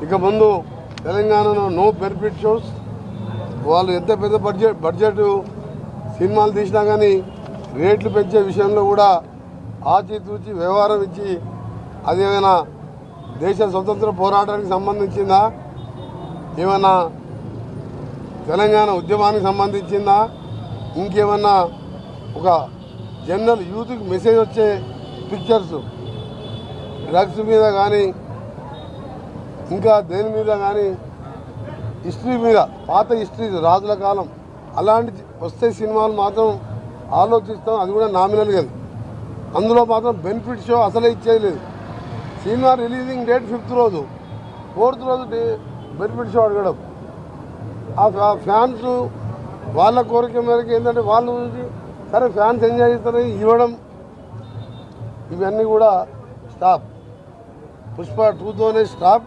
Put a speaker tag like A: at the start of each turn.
A: ఇక ముందు తెలంగాణలో నో బెనిఫిట్ షోస్. వాళ్ళు ఎంత పెద్ద బడ్జెట్ సినిమాలు తీసినా కానీ రేట్లు పెంచే విషయంలో కూడా ఆచితూచి వ్యవహారం ఇచ్చి అదేమైనా దేశ స్వతంత్ర పోరాటానికి సంబంధించిందా, ఏమైనా తెలంగాణ ఉద్యమానికి సంబంధించిందా, ఇంకేమన్నా ఒక జనరల్ యూత్కి మెసేజ్ వచ్చే పిక్చర్స్ డ్రగ్స్ మీద కానీ ఇంకా దేని మీద కానీ హిస్టరీ మీద పాత హిస్టరీ రాజుల కాలం అలాంటి వస్తే సినిమాలు మాత్రం ఆలోచిస్తాం. అది కూడా నామినల్గా. అందులో మాత్రం బెనిఫిట్ షో అసలే ఇచ్చేది లేదు. సినిమా రిలీజింగ్ డేట్ 5th రోజు, 4th రోజు బెనిఫిట్ షో అడగడం. ఆ ఫ్యాన్స్ వాళ్ళ కోరిక మేరకు ఏంటంటే వాళ్ళు సరే ఫ్యాన్స్ ఎంజాయ్ చేస్తారని ఇవ్వడం, ఇవన్నీ కూడా స్టాప్. పుష్ప 2తోనే స్టాప్.